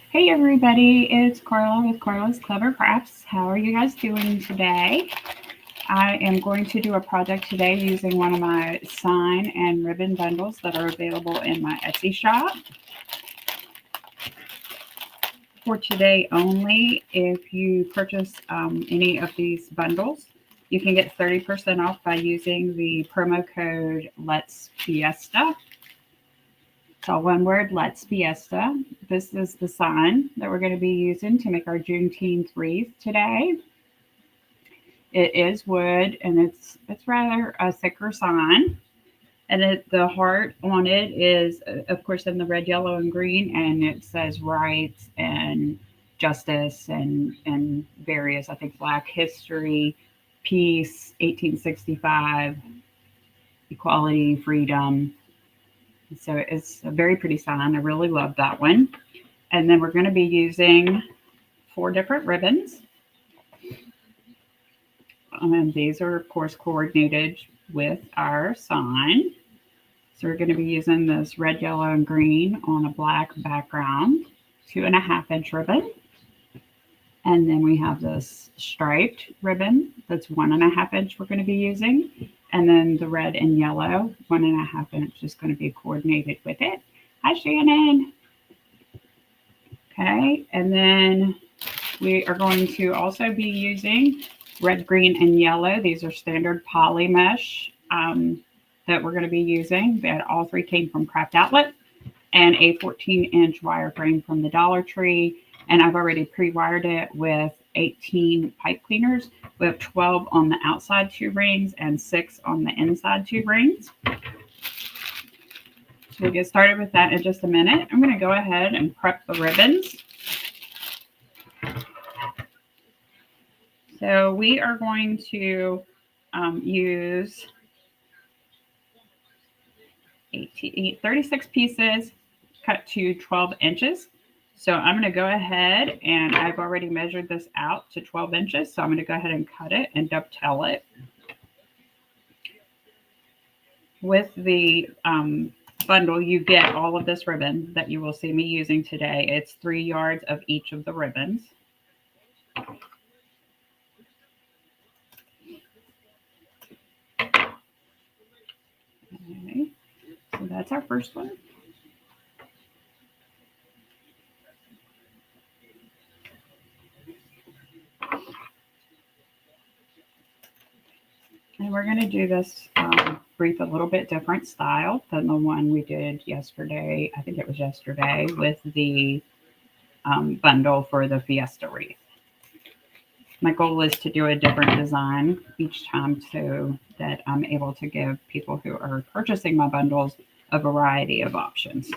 Hey everybody, it's Carla with Carla's Clever Crafts. How are you guys doing today? I am going to do a project today using one of my sign and ribbon bundles that are available in my Etsy shop. For today only, if you purchase any of these bundles, you can get 30% off by using the promo code Let's Fiesta. It's all one word, Let's Fiesta. This is the sign that we're going to be using to make our Juneteenth wreath today. It is wood and it's rather a thicker sign. And the heart on it is, of course, in the red, yellow, and green, and it says rights and justice and various, I think, Black history, peace, 1865, equality, freedom. So it's a very pretty sign. I really love that one. And then we're going to be using 4 different ribbons. And these are, of course, coordinated with our sign. So we're going to be using this red, yellow, and green on a black background, 2.5-inch ribbon. And then we have this striped ribbon that's 1.5-inch we're going to be using. And then the red and yellow, 1.5-inch is going to be coordinated with it. Hi, Shannon. Okay, and then we are going to also be using red, green, and yellow. These are standard poly mesh that we're going to be using. That all 3 came from Craft Outlet, and a 14-inch wireframe from the Dollar Tree. And I've already pre-wired it with 18 pipe cleaners. We have 12 on the outside 2 rings and 6 on the inside 2 rings. So we'll get started with that in just a minute. I'm going to go ahead and prep the ribbons. So we are going to use 36 pieces cut to 12 inches. So I'm going to go ahead, and I've already measured this out to 12 inches. So I'm going to go ahead and cut it and dovetail it. With the bundle, you get all of this ribbon that you will see me using today. It's 3 yards of each of the ribbons. Okay, so that's our first one. And we're going to do this wreath a little bit different style than the one we did yesterday. I think it was yesterday with the bundle for the Fiesta wreath. My goal is to do a different design each time so that I'm able to give people who are purchasing my bundles a variety of options.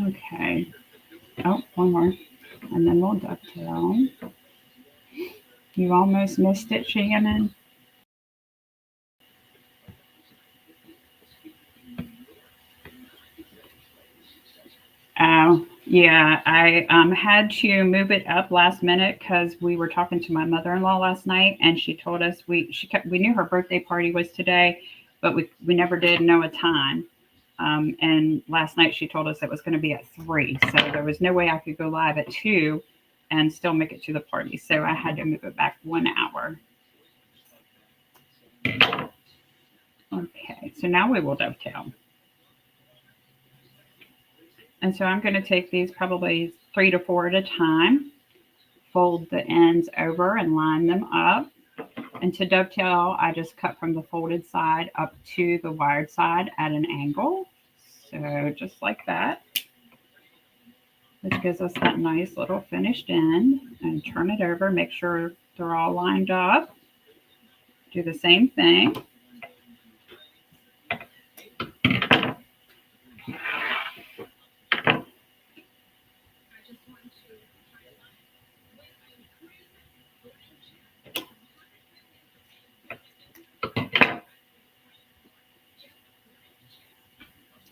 Okay. Oh, one more. And then we'll dovetail. You almost missed it, Shannon. Oh, yeah. I had to move it up last minute because we were talking to my mother-in-law last night, and she told us we knew her birthday party was today, but we never did know a time. And last night she told us it was going to be at 3, so there was no way I could go live at 2 and still make it to the party. So I had to move it back 1 hour. Okay, so now we will dovetail. And so I'm going to take these probably 3 to 4 at a time, fold the ends over and line them up. And to dovetail, I just cut from the folded side up to the wired side at an angle. So just like that, which gives us that nice little finished end. And turn it over, make sure they're all lined up. Do the same thing.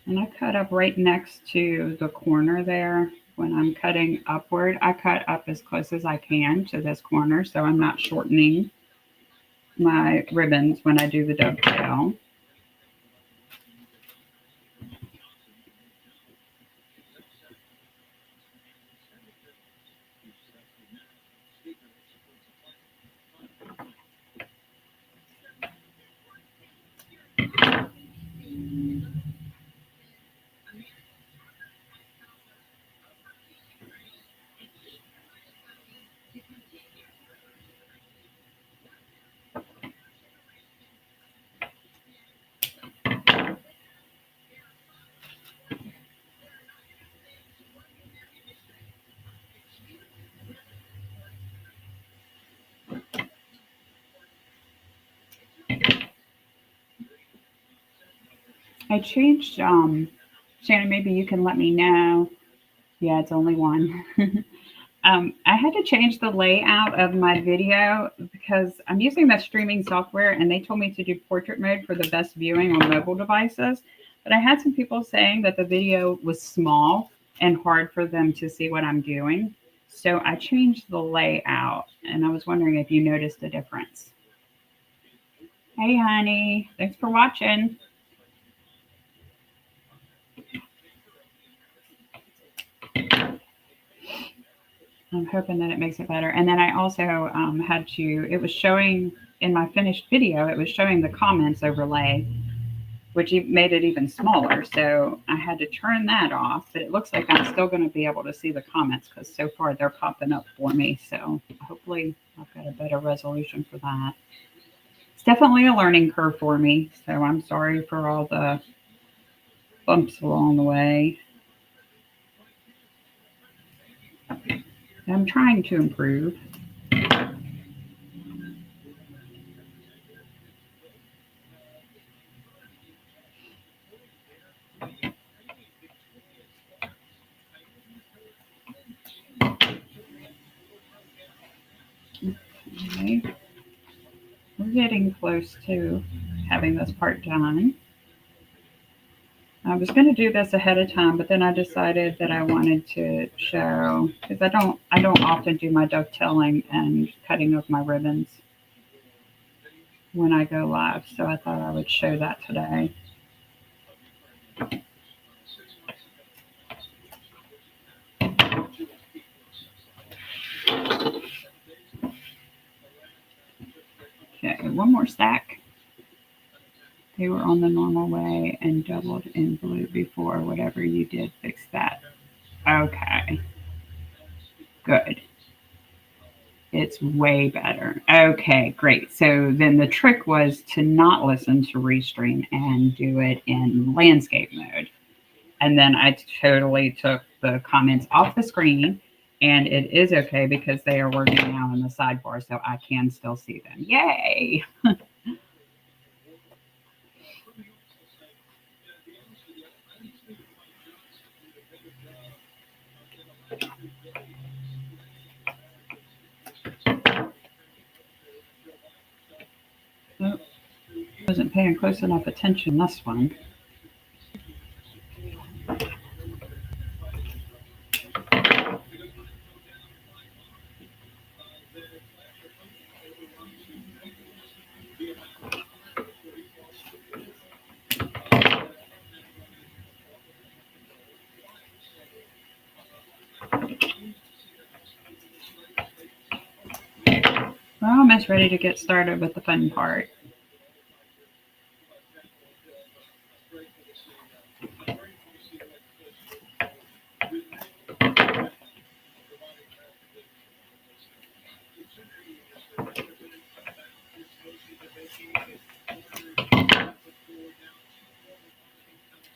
And I cut up right next to the corner there. When I'm cutting upward, I cut up as close as I can to this corner so I'm not shortening my ribbons when I do the dovetail. I changed, Shannon, maybe you can let me know. Yeah, it's only one. I had to change the layout of my video because I'm using that streaming software and they told me to do portrait mode for the best viewing on mobile devices. But I had some people saying that the video was small and hard for them to see what I'm doing. So I changed the layout and I was wondering if you noticed a difference. Hey, honey. Thanks for watching. I'm hoping that it makes it better. And then I also had to, it was showing in my finished video, it was showing the comments overlay, which made it even smaller. So I had to turn that off, but it looks like I'm still going to be able to see the comments because so far they're popping up for me. So hopefully I've got a better resolution for that. It's definitely a learning curve for me. So I'm sorry for all the bumps along the way. I'm trying to improve. Okay. We're getting close to having this part done. I was going to do this ahead of time, but then I decided that I wanted to show, because I don't often do my dovetailing and cutting of my ribbons when I go live, so I thought I would show that today. Okay, one more stack. They were on the normal way and doubled in blue before. Whatever you did, fix that. Okay. Good. It's way better. Okay, great. So then the trick was to not listen to Restream and do it in landscape mode. And then I totally took the comments off the screen, and it is okay because they are working now in the sidebar, so I can still see them. Yay! Oh, wasn't paying close enough attention this one. We're almost ready to get started with the fun part.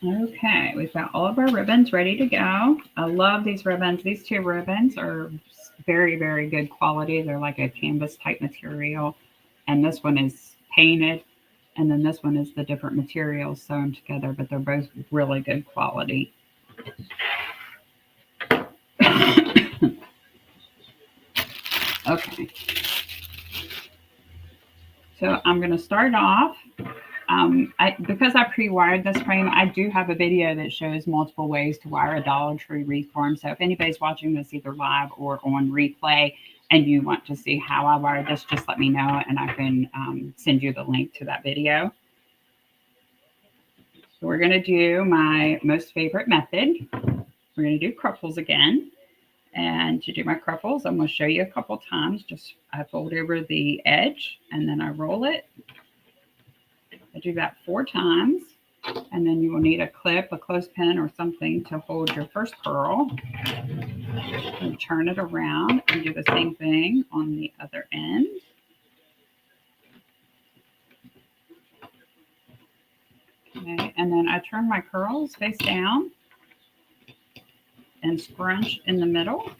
Okay, we've got all of our ribbons ready to go. I love these ribbons. These two ribbons are very, very good quality. They're like a canvas type material. And this one is painted. And then this one is the different materials sewn together, but they're both really good quality. Okay. So I'm going to start off Because I pre-wired this frame, I do have a video that shows multiple ways to wire a Dollar Tree wreath form. So if anybody's watching this either live or on replay and you want to see how I wired this, just let me know and I can send you the link to that video. So we're going to do my most favorite method. We're going to do cruffles again. And to do my cruffles, I'm going to show you a couple times. Just I fold over the edge and then I roll it. I do that 4 times, and then you will need a clip, a clothespin, or something to hold your first curl. And turn it around and do the same thing on the other end. Okay, and then I turn my curls face down and scrunch in the middle.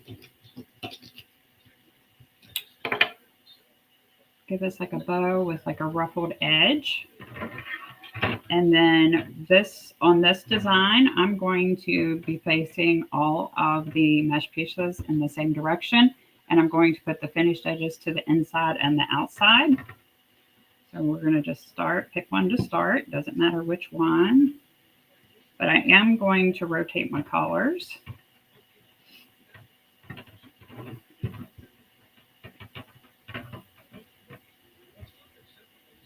Give this like a bow with like a ruffled edge. And then on this design, I'm going to be facing all of the mesh pieces in the same direction. And I'm going to put the finished edges to the inside and the outside. So we're going to just pick one to start. Doesn't matter which one. But I am going to rotate my collars.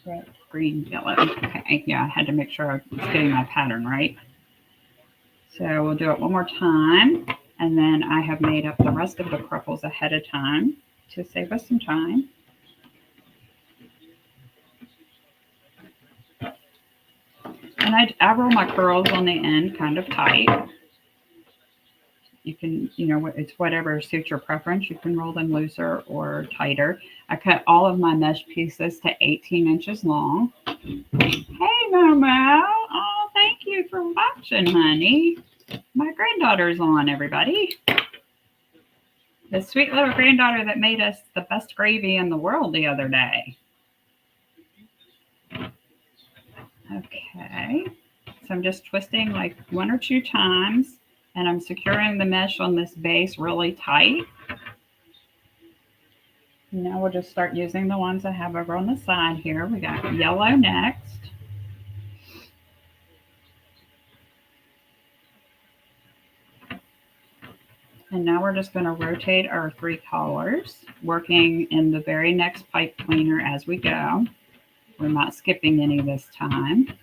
Red, green, yellow. Okay, yeah, I had to make sure I was getting my pattern right. So we'll do it one more time. And then I have made up the rest of the cruffles ahead of time to save us some time. And I roll my curls on the end kind of tight. You can, it's whatever suits your preference. You can roll them looser or tighter. I cut all of my mesh pieces to 18 inches long. Hey, Momo. Oh, thank you for watching, honey. My granddaughter's on, everybody. The sweet little granddaughter that made us the best gravy in the world the other day. Okay. So I'm just twisting like 1 or 2 times. And I'm securing the mesh on this base really tight. Now we'll just start using the ones I have over on the side here. We got yellow next. And now we're just going to rotate our 3 collars, working in the very next pipe cleaner as we go. We're not skipping any this time.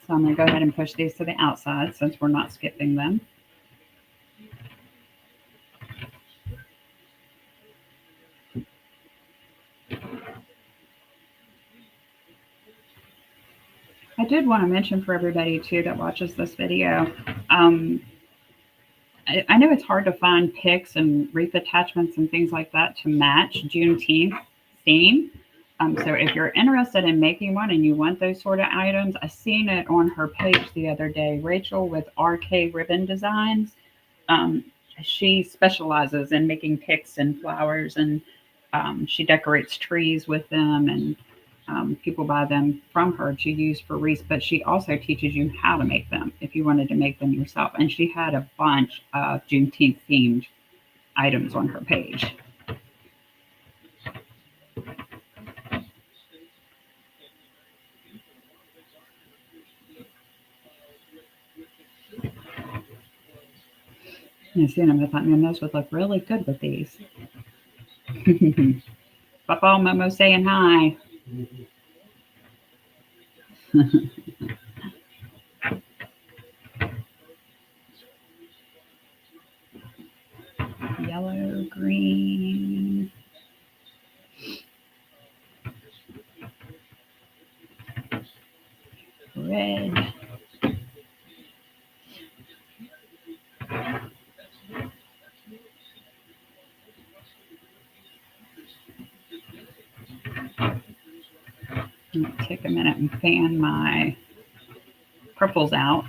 So I'm going to go ahead and push these to the outside since we're not skipping them. I did want to mention for everybody too that watches this video, I know it's hard to find picks and wreath attachments and things like that to match Juneteenth theme. So if you're interested in making one and you want those sort of items, I seen it on her page the other day, Rachel with RK Ribbon Designs. She specializes in making picks and flowers, and she decorates trees with them, and people buy them from her to use for wreaths, but she also teaches you how to make them if you wanted to make them yourself. And she had a bunch of Juneteenth themed items on her page. You see them, I thought my nose would look really good with these. Papa Momo saying hi. Yellow, green. Red. I'm going to take a minute and fan my purples out.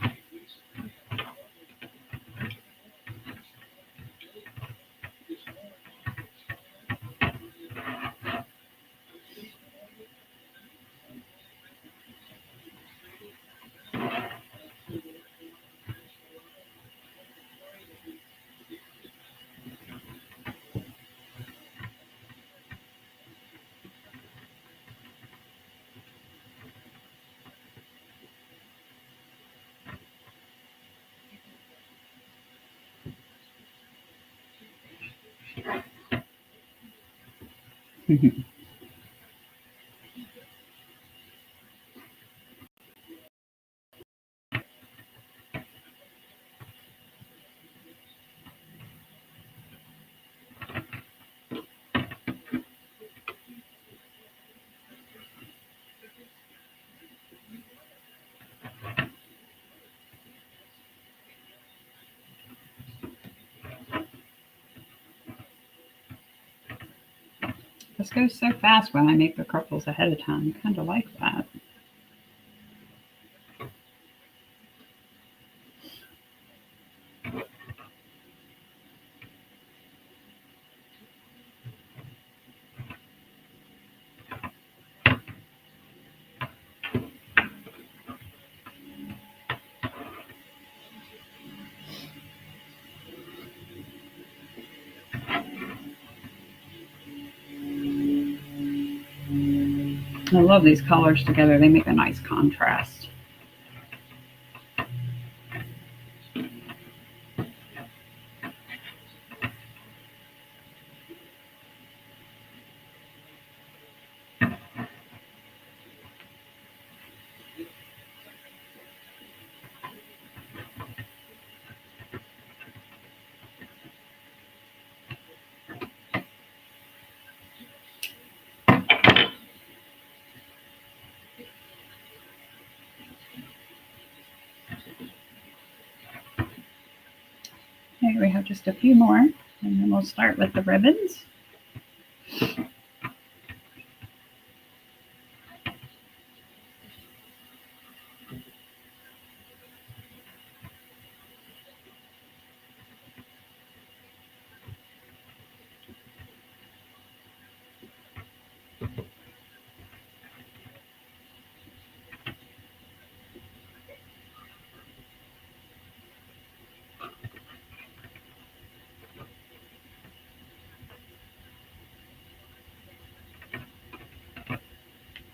This goes so fast when I make the couples ahead of time. I kind of like that. I love these colors together. They make a nice contrast. Okay, we have just a few more, and then we'll start with the ribbons.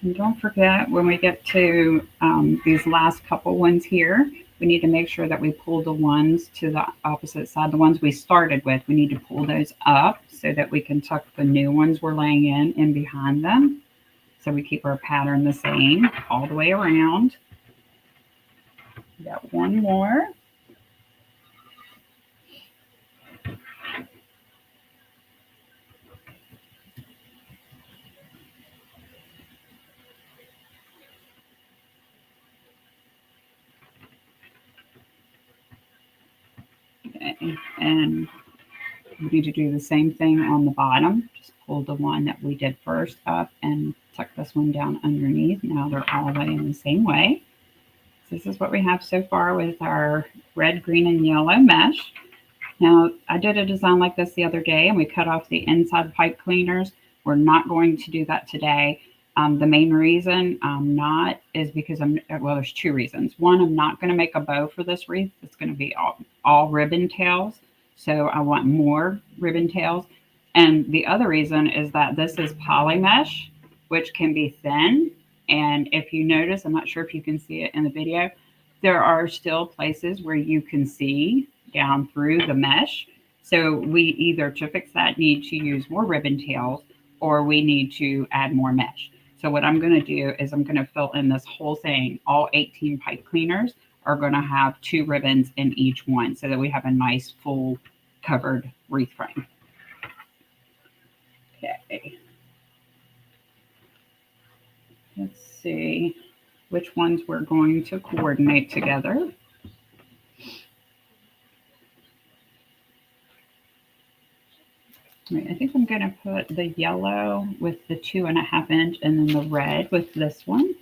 And don't forget, when we get to these last couple ones here, we need to make sure that we pull the ones to the opposite side. The ones we started with, we need to pull those up so that we can tuck the new ones we're laying in behind them. So we keep our pattern the same all the way around. We got one more. Okay, and we need to do the same thing on the bottom. Just pull the one that we did first up and tuck this one down underneath. Now they're all laying the same way. So this is what we have so far with our red, green, and yellow mesh. Now, I did a design like this the other day, and we cut off the inside pipe cleaners. We're not going to do that today. The main reason I'm not is because well, there's two reasons. One, I'm not going to make a bow for this wreath. It's going to be all ribbon tails. So I want more ribbon tails. And the other reason is that this is poly mesh, which can be thin. And if you notice, I'm not sure if you can see it in the video, there are still places where you can see down through the mesh. So we either, to fix that, need to use more ribbon tails, or we need to add more mesh. So what I'm going to do is I'm going to fill in this whole thing. All 18 pipe cleaners are going to have 2 ribbons in each one so that we have a nice full covered wreath frame. Okay. Let's see which ones we're going to coordinate together. Right, I think I'm going to put the yellow with the 2.5 inch and then the red with this one.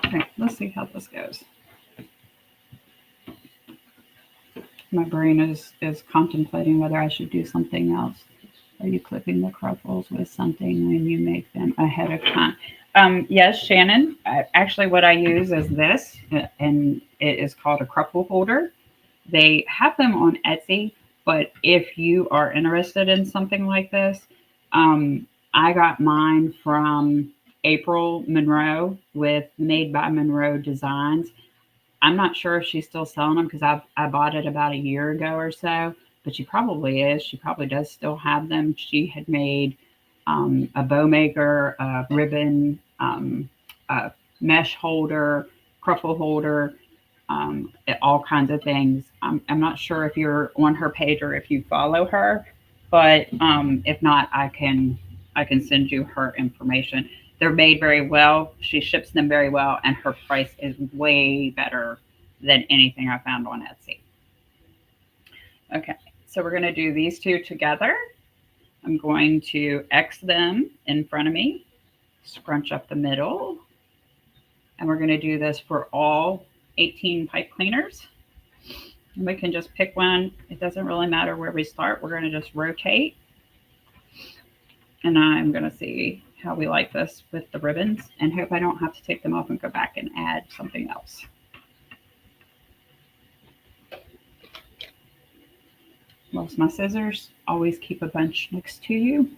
Okay, let's see how this goes. My brain is contemplating whether I should do something else. Are you clipping the cruffles with something when you make them ahead of time? Yes, Shannon. Actually, what I use is this, and it is called a cruffle holder. They have them on Etsy, But if you are interested in something like this, I got mine from April Monroe with Made by Monroe Designs. I'm not sure if she's still selling them because I bought it about a year ago or so, but she probably is. She probably does still have them. She had made a bow maker, a ribbon, a mesh holder, cruffle holder, all kinds of things. I'm not sure if you're on her page or if you follow her, but if not, I can send you her information. They're made very well. She ships them very well, and her price is way better than anything I found on Etsy. Okay, so we're going to do these two together. I'm going to X them in front of me, scrunch up the middle, and we're going to do this for all 18 pipe cleaners. And we can just pick one. It doesn't really matter where we start. We're going to just rotate. And I'm going to see how we like this with the ribbons and hope I don't have to take them off and go back and add something else. Lost my scissors. Always keep a bunch next to you.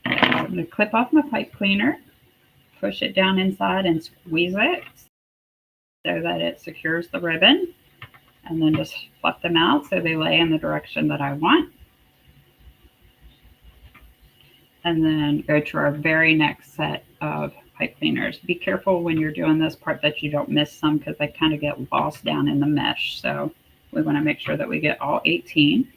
I'm going to clip off my pipe cleaner, push it down inside and squeeze it so that it secures the ribbon, and then just fluff them out so they lay in the direction that I want. And then go to our very next set of pipe cleaners. Be careful when you're doing this part that you don't miss some because they kind of get lost down in the mesh. So we want to make sure that we get all 18.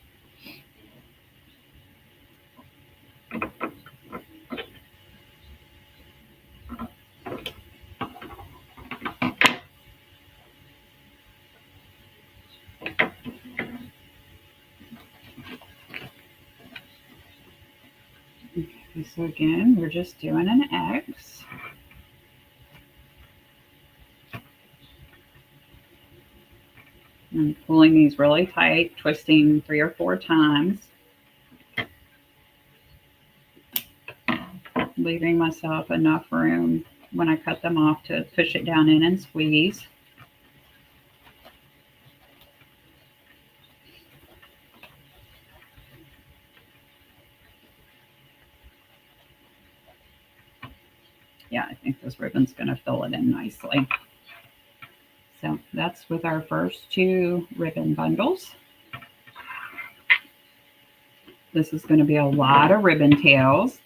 So again, we're just doing an X. I'm pulling these really tight, twisting 3 or 4 times. Leaving myself enough room when I cut them off to push it down in and squeeze. Yeah, I think this ribbon's going to fill it in nicely. So that's with our first 2 ribbon bundles. This is going to be a lot of ribbon tails,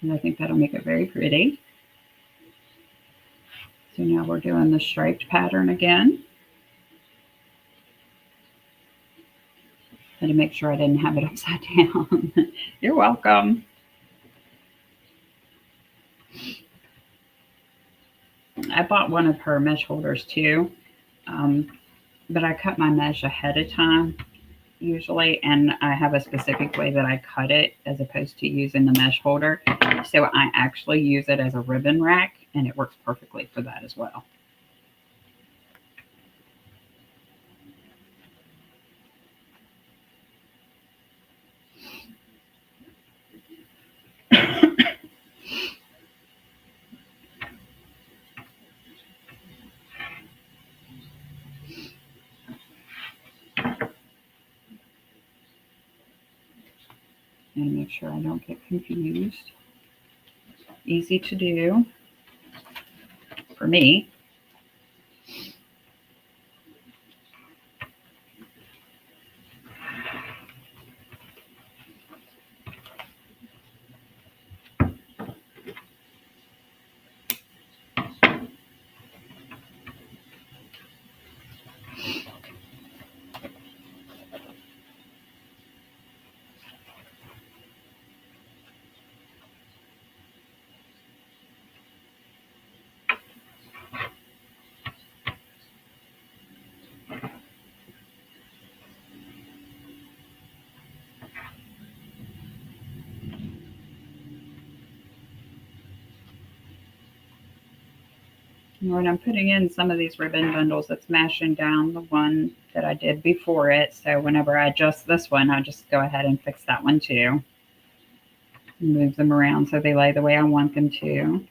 and I think that'll make it very pretty. So now we're doing the striped pattern again. Had to make sure I didn't have it upside down. You're welcome. I bought one of her mesh holders too, but I cut my mesh ahead of time usually, and I have a specific way that I cut it as opposed to using the mesh holder. So I actually use it as a ribbon rack, and it works perfectly for that as well. And make sure I don't get confused. Easy to do for me. When I'm putting in some of these ribbon bundles, it's mashing down the one that I did before it. So whenever I adjust this one, I just go ahead and fix that one too. Move them around so they lay the way I want them to.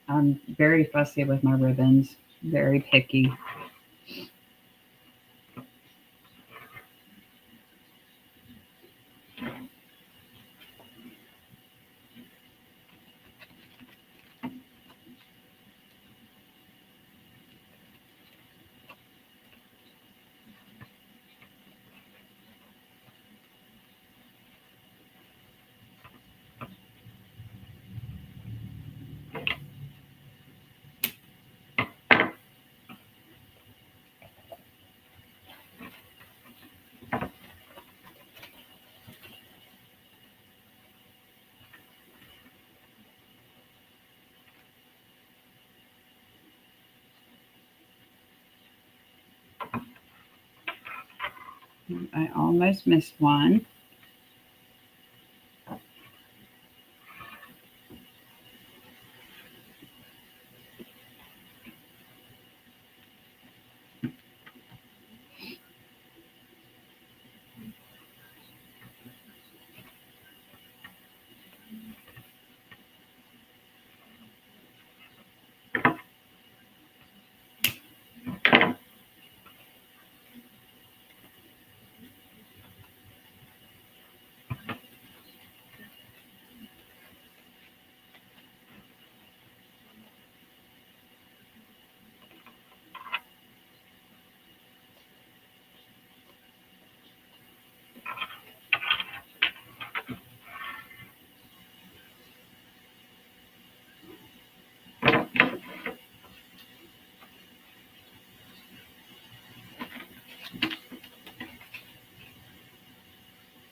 I'm very fussy with my ribbons, very picky. I almost missed one.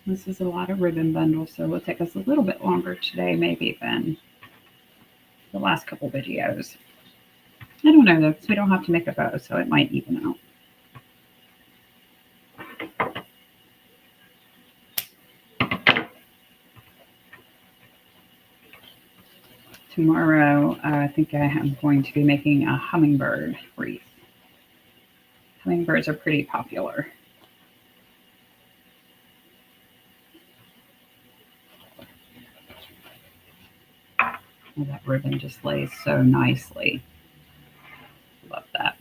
This is a lot of ribbon bundles, so it'll take us a little bit longer today maybe than the last couple videos. I don't know though, because we don't have to make a bow, so it might even out. Tomorrow, I think I am going to be making a hummingbird wreath. Hummingbirds are pretty popular. Oh, that ribbon just lays so nicely. Love that.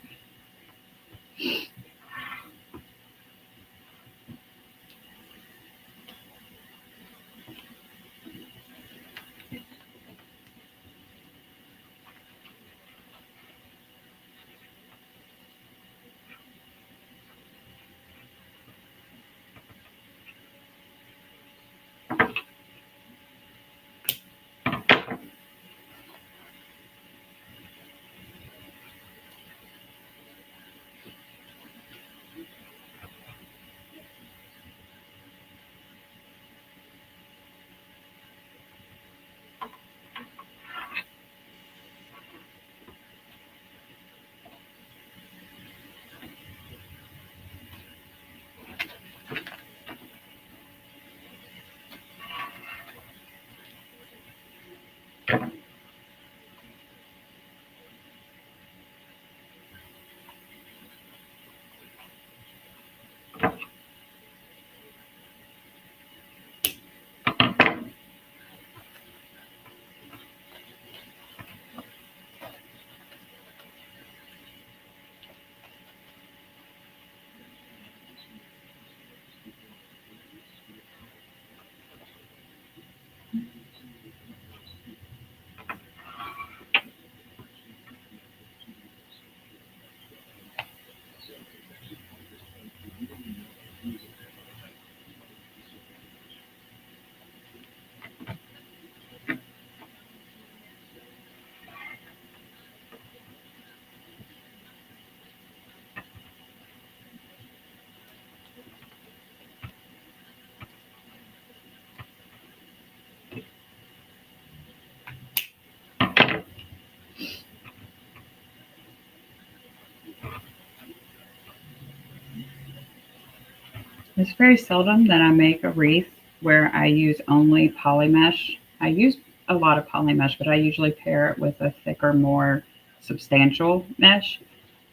It's very seldom that I make a wreath where I use only poly mesh. I use a lot of poly mesh, but I usually pair it with a thicker, more substantial mesh.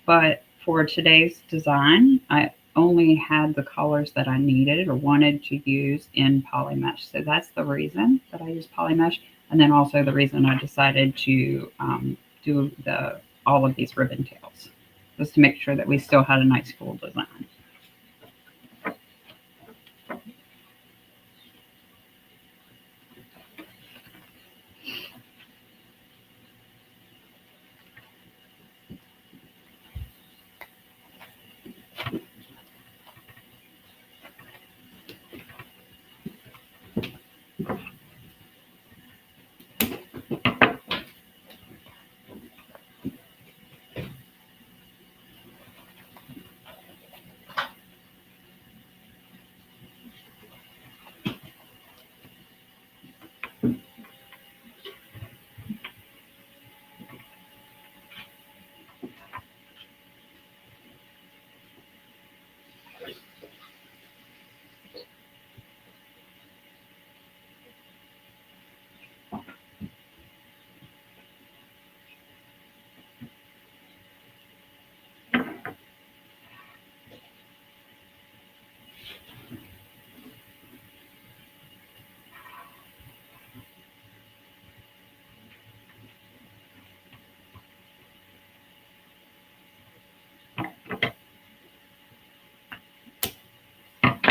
But for today's design, I only had the colors that I needed or wanted to use in poly mesh. So that's the reason that I use poly mesh. And then also the reason I decided to do all of these ribbon tails, just to make sure that we still had a nice full design.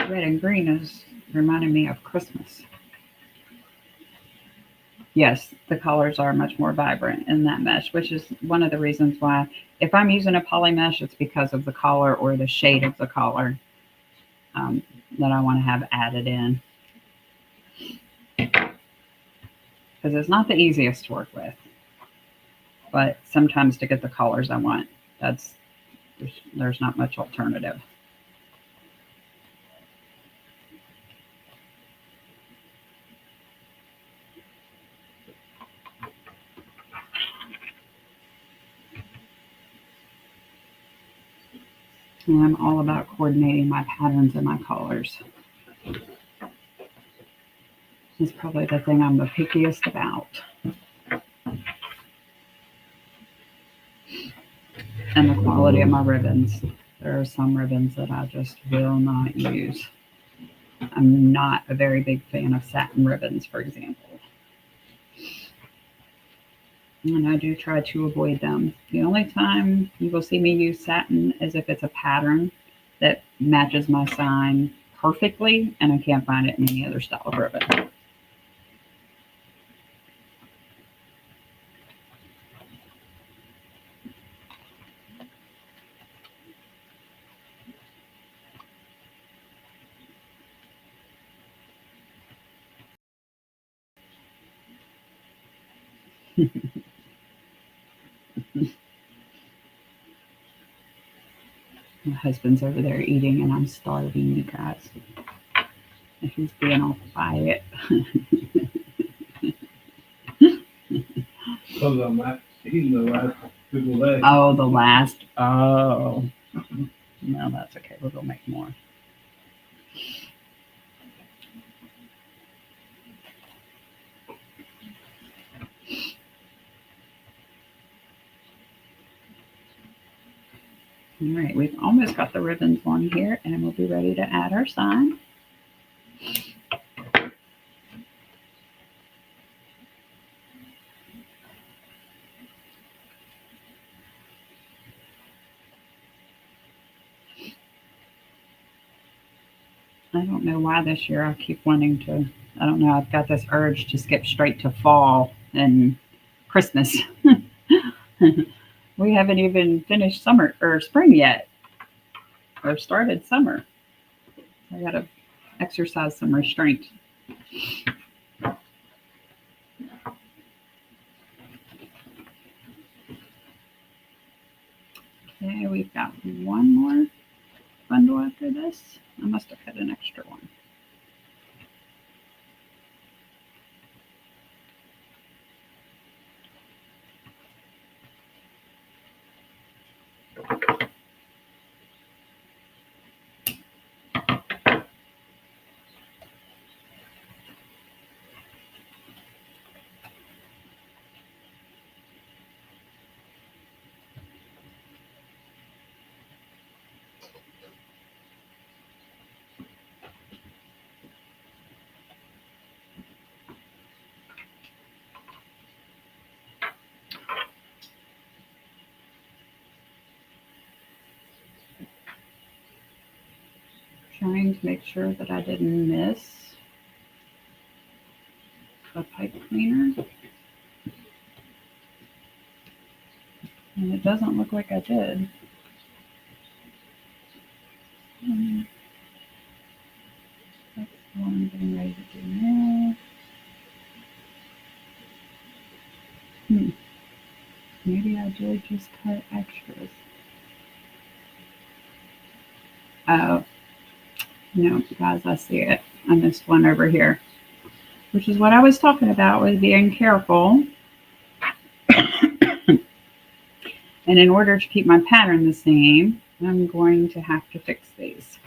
Red and green is reminding me of Christmas. Yes, the colors are much more vibrant in that mesh, which is one of the reasons why if I'm using a poly mesh, it's because of the color or the shade of the color that I want to have added in. Because it's not the easiest to work with, but sometimes to get the colors I want, there's not much alternative. And I'm all about coordinating my patterns and my colors. It's probably the thing I'm the pickiest about. And the quality of my ribbons. There are some ribbons that I just will not use. I'm not a very big fan of satin ribbons, for example. And I do try to avoid them. The only time you will see me use satin is if it's a pattern that matches my sign perfectly and I can't find it in any other style of ribbon. My husband's over there eating and I'm starving, you guys. And he's being all quiet. He's the last people left. Oh, the last. Oh. No, that's okay. We'll go make more. All right, we've almost got the ribbons on here, and we'll be ready to add our sign. I don't know why this year I keep wanting to, I don't know, I've got this urge to skip straight to fall and Christmas. We haven't even finished summer or spring yet, or started summer. I gotta exercise some restraint. Okay, we've got one more bundle after this. I must have had an extra one. trying to make sure that I didn't miss a pipe cleaner. And it doesn't look like I did. That's the one I'm getting ready to do now. Maybe I did just cut extras. Oh, no, guys, I see it. I missed one over here, which is what I was talking about with being careful. And in order to keep my pattern the same, I'm going to have to fix these.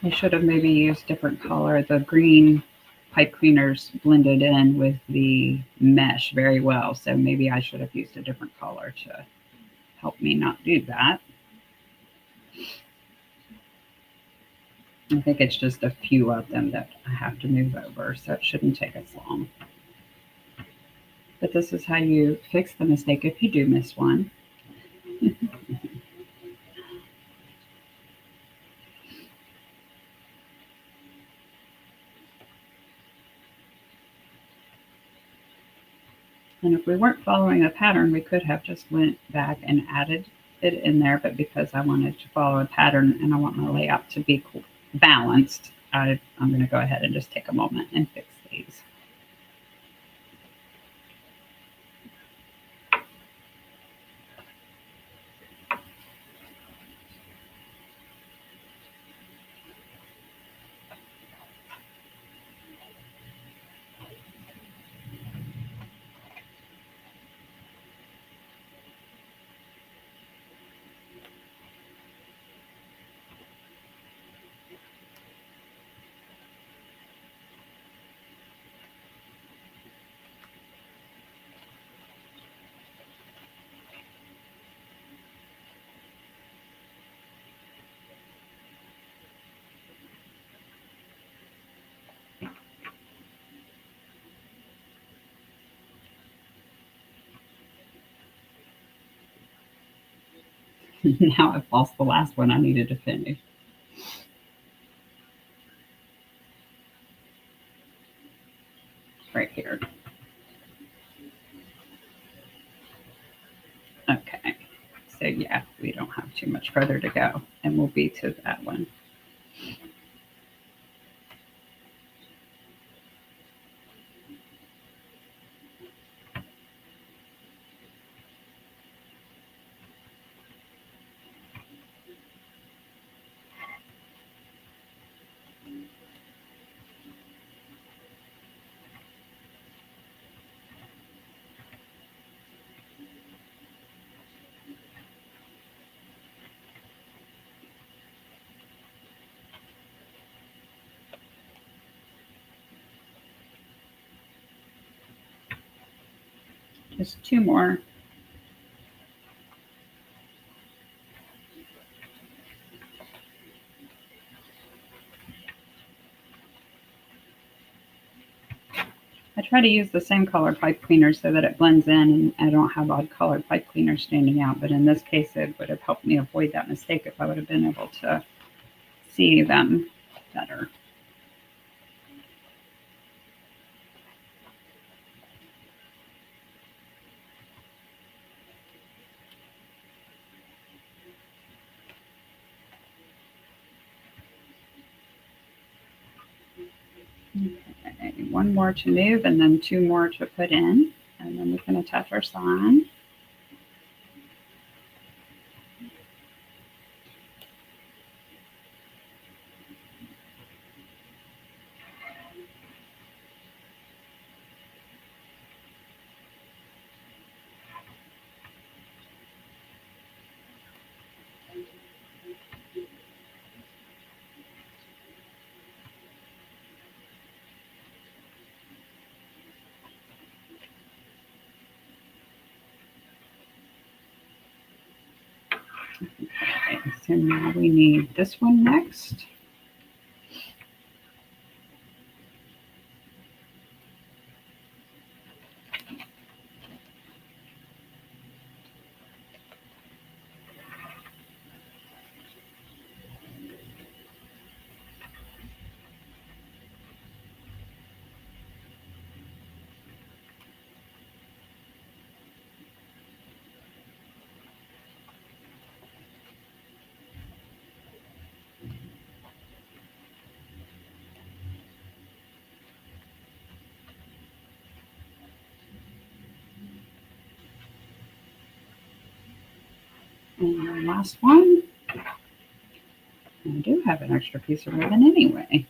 I should have maybe used different color. The green pipe cleaners blended in with the mesh very well, so maybe I should have used a different color to help me not do that. I think it's just a few of them that I have to move over, so it shouldn't take as long. But this is how you fix the mistake if you do miss one. And if we weren't following a pattern, we could have just went back and added it in there. But because I wanted to follow a pattern and I want my layout to be balanced, I'm going to go ahead and just take a moment and fix these. Now I've lost the last one I needed to finish. Right here. Okay, so yeah, we don't have too much further to go, and we'll be to that one. Just two more. I try to use the same color pipe cleaner so that it blends in and I don't have odd colored pipe cleaners standing out. But in this case, it would have helped me avoid that mistake if I would have been able to see them better. Okay, one more to move and then two more to put in, and then we can attach our sign. Okay, so now we need this one next. And the last one. I do have an extra piece of ribbon anyway.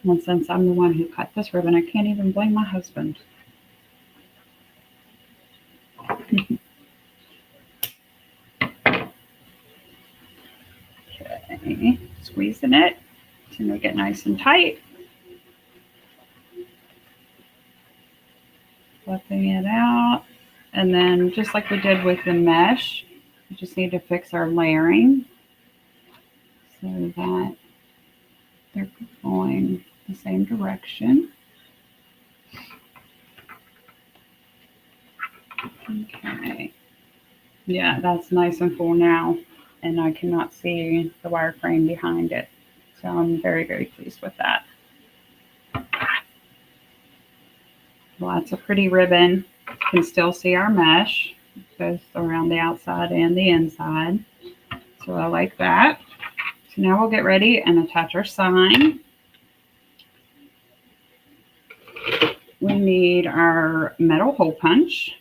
And since I'm the one who cut this ribbon, I can't even blame my husband. Okay, squeezing it to make it nice and tight. Fluffing it out. And then just like we did with the mesh, we just need to fix our layering so that they're going the same direction. Okay. Yeah, that's nice and full now, and I cannot see the wireframe behind it. So I'm very, very pleased with that. Lots of pretty ribbon. You can still see our mesh, both around the outside and the inside. So I like that. So now we'll get ready and attach our sign. We need our metal hole punch.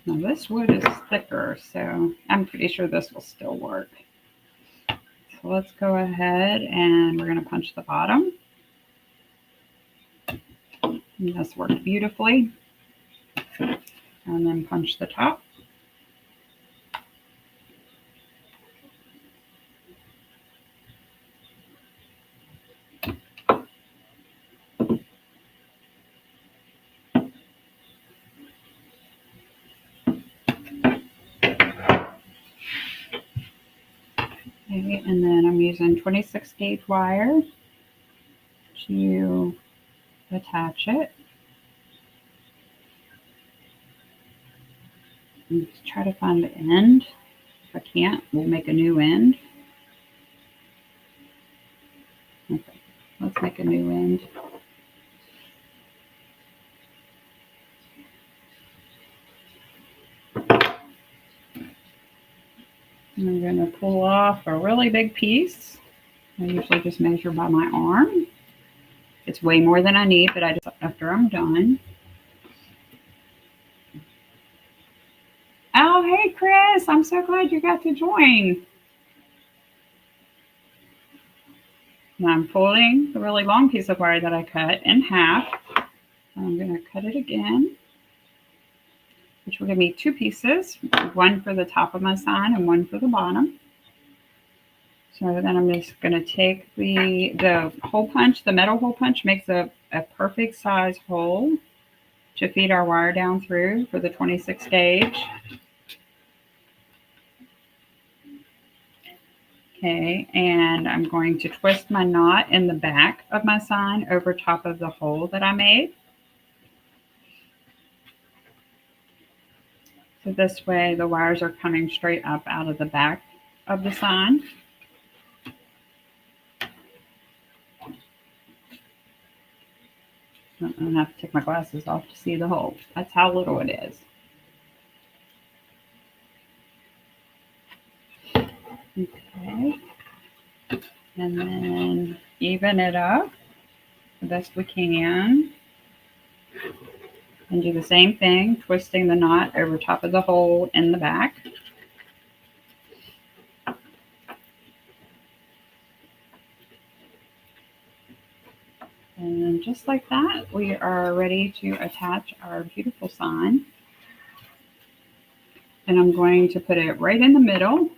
Now this wood is thicker, so I'm pretty sure this will still work. So let's go ahead and we're going to punch the bottom. And this worked beautifully. And then punch the top. Okay, and then I'm using 26 gauge wire to attach it. And try to find the end. If I can't, we'll make a new end. Okay, let's make a new end. And I'm going to pull off a really big piece. I usually just measure by my arm. It's way more than I need, but I just after I'm done. Oh, hey, Chris. I'm so glad you got to join. Now I'm folding the really long piece of wire that I cut in half. I'm going to cut it again, which will give me two pieces, one for the top of my sign and one for the bottom. So then I'm just going to take the hole punch. The metal hole punch makes a perfect size hole to feed our wire down through for the 26 gauge. Okay, and I'm going to twist my knot in the back of my sign over top of the hole that I made. So this way the wires are coming straight up out of the back of the sign. I'm going to have to take my glasses off to see the hole. That's how little it is. Okay. And then even it up the best we can. And do the same thing, twisting the knot over top of the hole in the back. And just like that, we are ready to attach our beautiful sign. And I'm going to put it right in the middle,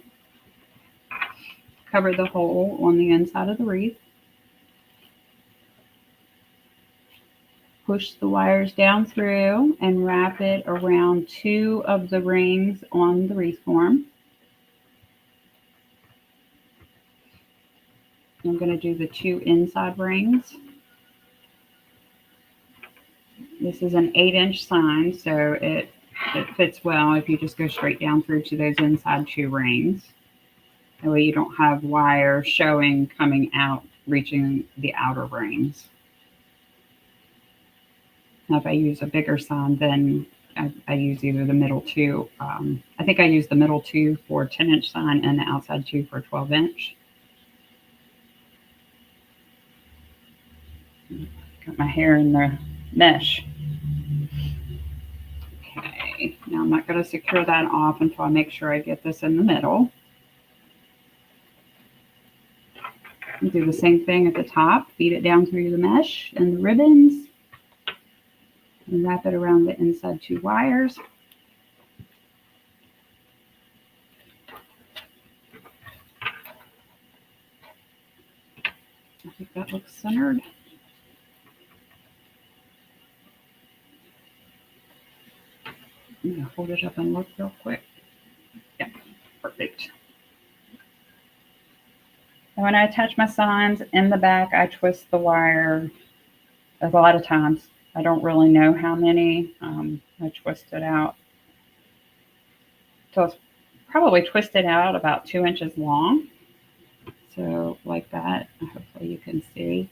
cover the hole on the inside of the wreath. push the wires down through and wrap it around 2 of the rings on the wreath form. I'm going to do the 2 inside rings. This is an 8-inch sign, so it fits well if you just go straight down through to those inside 2 rings. That way you don't have wire showing coming out, reaching the outer rings. Now, if I use a bigger sign, then I use either the middle 2. I think I use the middle 2 for a 10-inch sign and the outside 2 for a 12-inch. Got my hair in the mesh. Okay, now I'm not going to secure that off until I make sure I get this in the middle. And do the same thing at the top. Feed it down through the mesh and the ribbons. And wrap it around the inside 2 wires. I think that looks centered. I'm going to hold it up and look real quick. Yeah, perfect. And when I attach my signs in the back, I twist the wire a lot of times. I don't really know how many. I twist it out till it's probably twisted out about 2 inches long. So like that, hopefully you can see.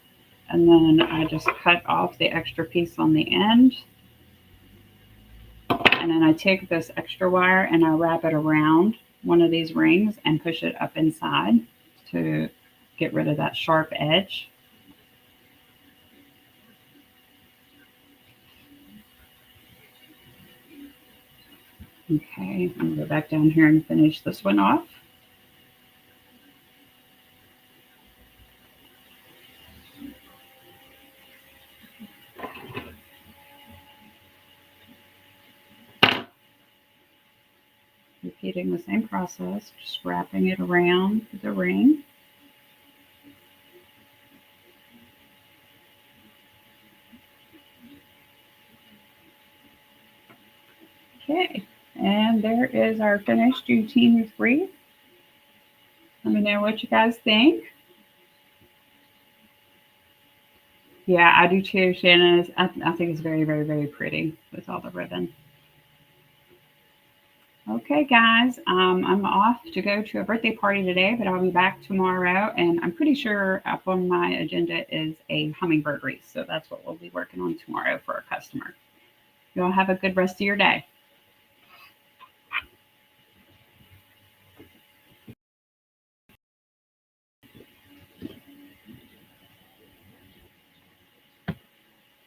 And then I just cut off the extra piece on the end. And then I take this extra wire and I wrap it around one of these rings and push it up inside to get rid of that sharp edge. Okay, I'm going to go back down here and finish this one off. Repeating the same process, just wrapping it around the ring. Okay, and there is our finished Juneteenth wreath. Let me know what you guys think. Yeah, I do too, Shannon. I think it's very, very, very pretty with all the ribbon. Okay, guys, I'm off to go to a birthday party today, but I'll be back tomorrow, and I'm pretty sure up on my agenda is a hummingbird wreath, so that's what we'll be working on tomorrow for a customer. You all have a good rest of your day.